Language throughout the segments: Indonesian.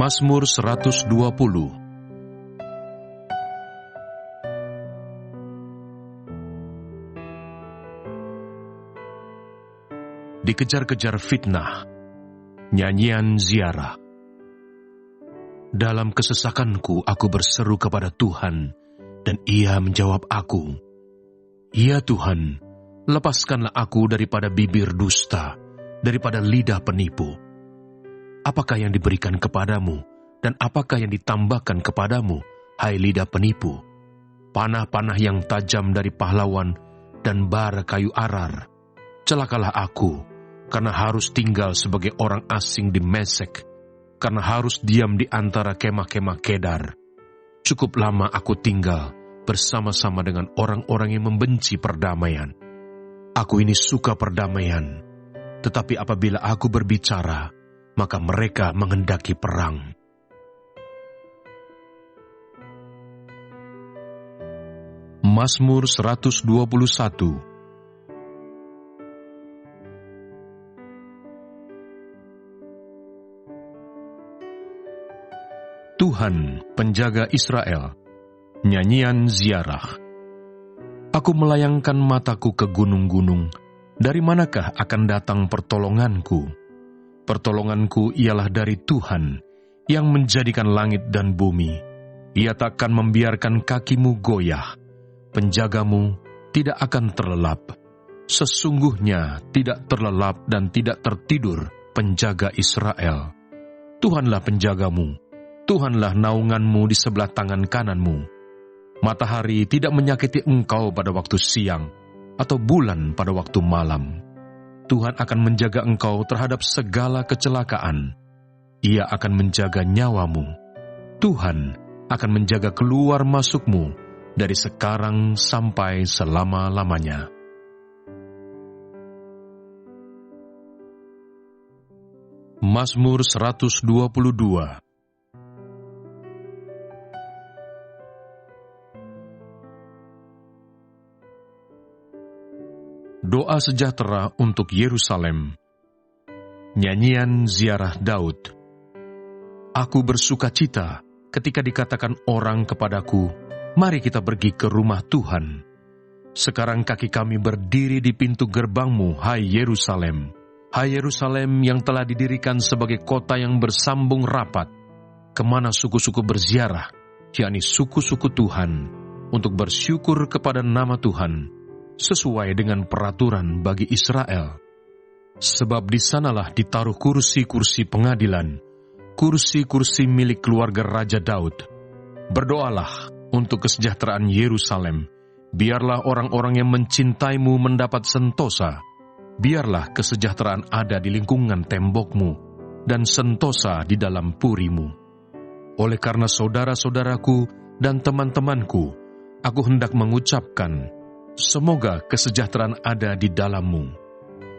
Mazmur 120. Dikejar-kejar fitnah. Nyanyian ziarah. Dalam kesesakanku aku berseru kepada Tuhan, dan Ia menjawab aku. Ya Tuhan, lepaskanlah aku daripada bibir dusta, daripada lidah penipu. Apakah yang diberikan kepadamu, dan apakah yang ditambahkan kepadamu, hai lidah penipu? Panah-panah yang tajam dari pahlawan, dan bara kayu arar. Celakalah aku, karena harus tinggal sebagai orang asing di Mesek, karena harus diam di antara kemah-kemah Kedar. Cukup lama aku tinggal bersama-sama dengan orang-orang yang membenci perdamaian. Aku ini suka perdamaian, tetapi apabila aku berbicara, maka mereka menghendaki perang. Mazmur 121. Tuhan, penjaga Israel. Nyanyian ziarah. Aku melayangkan mataku ke gunung-gunung. Dari manakah akan datang pertolonganku? Pertolonganku ialah dari Tuhan, yang menjadikan langit dan bumi. Ia takkan membiarkan kakimu goyah. Penjagamu tidak akan terlelap. Sesungguhnya tidak terlelap dan tidak tertidur penjaga Israel. Tuhanlah penjagamu. Tuhanlah naunganmu di sebelah tangan kananmu. Matahari tidak menyakiti engkau pada waktu siang, atau bulan pada waktu malam. Tuhan akan menjaga engkau terhadap segala kecelakaan. Ia akan menjaga nyawamu. Tuhan akan menjaga keluar masukmu dari sekarang sampai selama-lamanya. Mazmur 122. Doa sejahtera untuk Yerusalem. Nyanyian ziarah Daud. Aku bersuka cita ketika dikatakan orang kepadaku, mari kita pergi ke rumah Tuhan. Sekarang kaki kami berdiri di pintu gerbangmu, hai Yerusalem. Hai Yerusalem yang telah didirikan sebagai kota yang bersambung rapat, kemana suku-suku berziarah, yakni suku-suku Tuhan, untuk bersyukur kepada nama Tuhan, sesuai dengan peraturan bagi Israel. Sebab di sanalah ditaruh kursi-kursi pengadilan, kursi-kursi milik keluarga Raja Daud. Berdoalah untuk kesejahteraan Yerusalem. Biarlah orang-orang yang mencintaimu mendapat sentosa. Biarlah kesejahteraan ada di lingkungan tembokmu, dan sentosa di dalam purimu. Oleh karena saudara-saudaraku dan teman-temanku, aku hendak mengucapkan, semoga kesejahteraan ada di dalammu.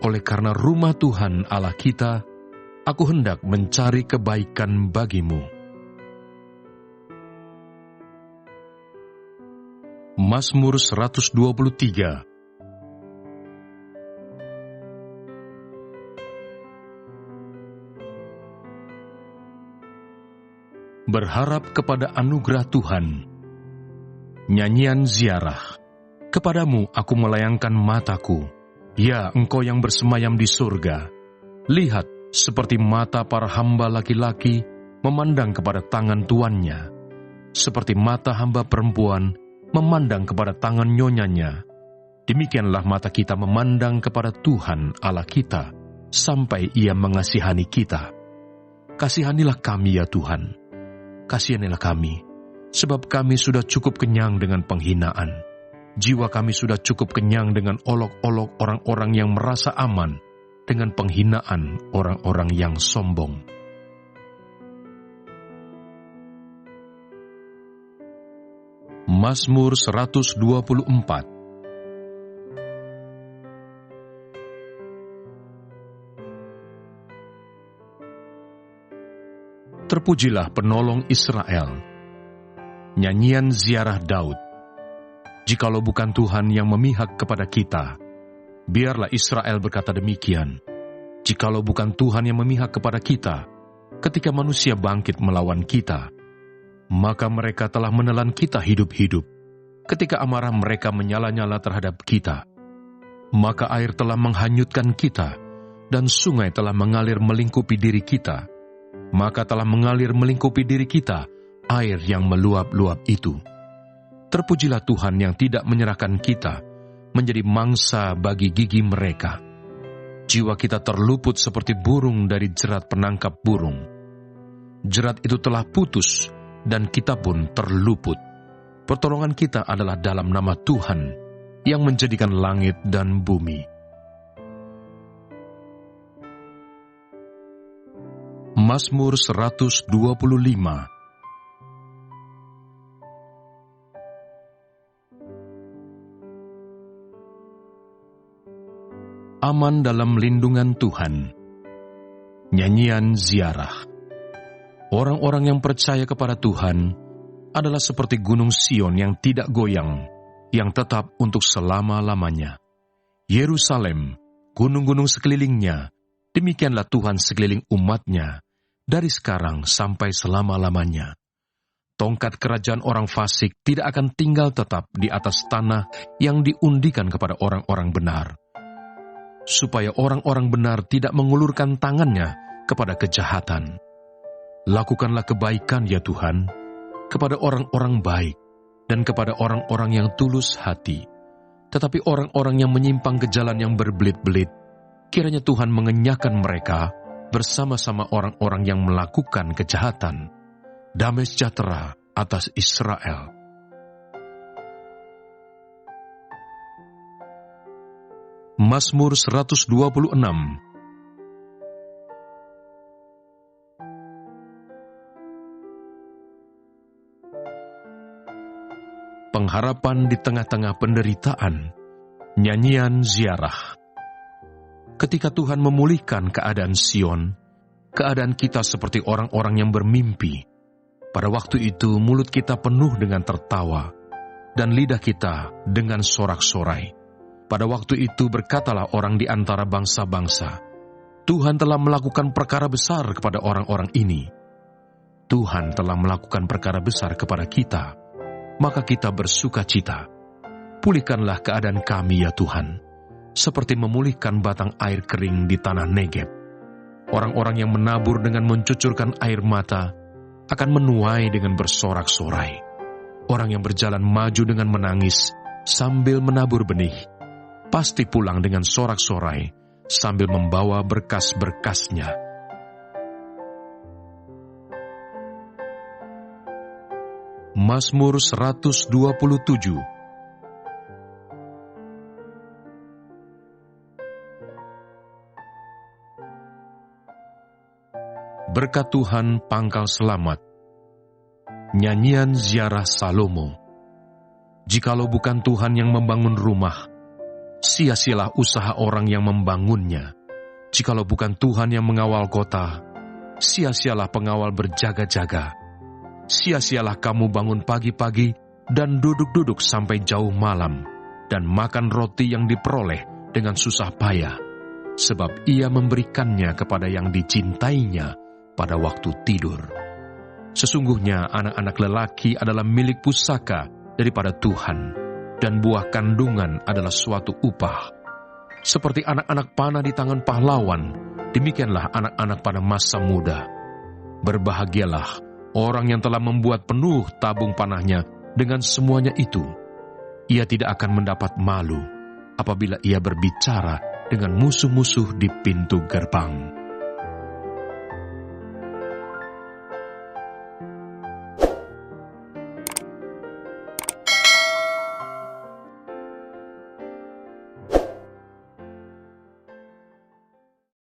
Oleh karena rumah Tuhan Allah kita, aku hendak mencari kebaikan bagimu. Mazmur 123. Berharap kepada anugerah Tuhan. Nyanyian ziarah. Kepadamu aku melayangkan mataku, ya engkau yang bersemayam di surga. Lihat, seperti mata para hamba laki-laki memandang kepada tangan tuannya, seperti mata hamba perempuan memandang kepada tangan nyonyanya. Demikianlah mata kita memandang kepada Tuhan Allah kita, sampai Ia mengasihani kita. Kasihanilah kami ya Tuhan, kasihanilah kami, sebab kami sudah cukup kenyang dengan penghinaan. Jiwa kami sudah cukup kenyang dengan olok-olok orang-orang yang merasa aman, dengan penghinaan orang-orang yang sombong. Mazmur 124. Terpujilah penolong Israel. Nyanyian ziarah Daud. Jikalau bukan Tuhan yang memihak kepada kita, biarlah Israel berkata demikian. Jikalau bukan Tuhan yang memihak kepada kita, ketika manusia bangkit melawan kita, maka mereka telah menelan kita hidup-hidup. Ketika amarah mereka menyala-nyala terhadap kita, maka air telah menghanyutkan kita, dan sungai telah mengalir melingkupi diri kita. Maka telah mengalir melingkupi diri kita air yang meluap-luap itu. Terpujilah Tuhan yang tidak menyerahkan kita menjadi mangsa bagi gigi mereka. Jiwa kita terluput seperti burung dari jerat penangkap burung. Jerat itu telah putus, dan kita pun terluput. Pertolongan kita adalah dalam nama Tuhan, yang menjadikan langit dan bumi. Mazmur 125. Aman dalam lindungan Tuhan. Nyanyian ziarah. Orang-orang yang percaya kepada Tuhan adalah seperti gunung Sion yang tidak goyang, yang tetap untuk selama-lamanya. Yerusalem, gunung-gunung sekelilingnya, demikianlah Tuhan sekeliling umatnya, dari sekarang sampai selama-lamanya. Tongkat kerajaan orang fasik tidak akan tinggal tetap di atas tanah yang diundikan kepada orang-orang benar, supaya orang-orang benar tidak mengulurkan tangannya kepada kejahatan. Lakukanlah kebaikan ya Tuhan, kepada orang-orang baik, dan kepada orang-orang yang tulus hati. Tetapi orang-orang yang menyimpang ke jalan yang berbelit-belit, kiranya Tuhan mengenyahkan mereka bersama-sama orang-orang yang melakukan kejahatan. Damai sejahtera atas Israel. Mazmur 126. Pengharapan di tengah-tengah penderitaan. Nyanyian ziarah. Ketika Tuhan memulihkan keadaan Sion, keadaan kita seperti orang-orang yang bermimpi. Pada waktu itu mulut kita penuh dengan tertawa, dan lidah kita dengan sorak-sorai. Pada waktu itu berkatalah orang di antara bangsa-bangsa, Tuhan telah melakukan perkara besar kepada orang-orang ini. Tuhan telah melakukan perkara besar kepada kita, maka kita bersuka cita. Pulihkanlah keadaan kami ya Tuhan, seperti memulihkan batang air kering di tanah Negeb. Orang-orang yang menabur dengan mencucurkan air mata akan menuai dengan bersorak-sorai. Orang yang berjalan maju dengan menangis sambil menabur benih, pasti pulang dengan sorak-sorai sambil membawa berkas-berkasnya. Mazmur 127. Berkat Tuhan pangkal selamat. Nyanyian ziarah Salomo. Jikalau bukan Tuhan yang membangun rumah, sia-sialah usaha orang yang membangunnya. Jikalau bukan Tuhan yang mengawal kota, sia-sialah pengawal berjaga-jaga. Sia-sialah kamu bangun pagi-pagi dan duduk-duduk sampai jauh malam, dan makan roti yang diperoleh dengan susah payah, sebab ia memberikannya kepada yang dicintainya pada waktu tidur. Sesungguhnya anak-anak lelaki adalah milik pusaka daripada Tuhan, dan buah kandungan adalah suatu upah. Seperti anak-anak panah di tangan pahlawan, demikianlah anak-anak pada masa muda. Berbahagialah orang yang telah membuat penuh tabung panahnya dengan semuanya itu. Ia tidak akan mendapat malu apabila ia berbicara dengan musuh-musuh di pintu gerbang.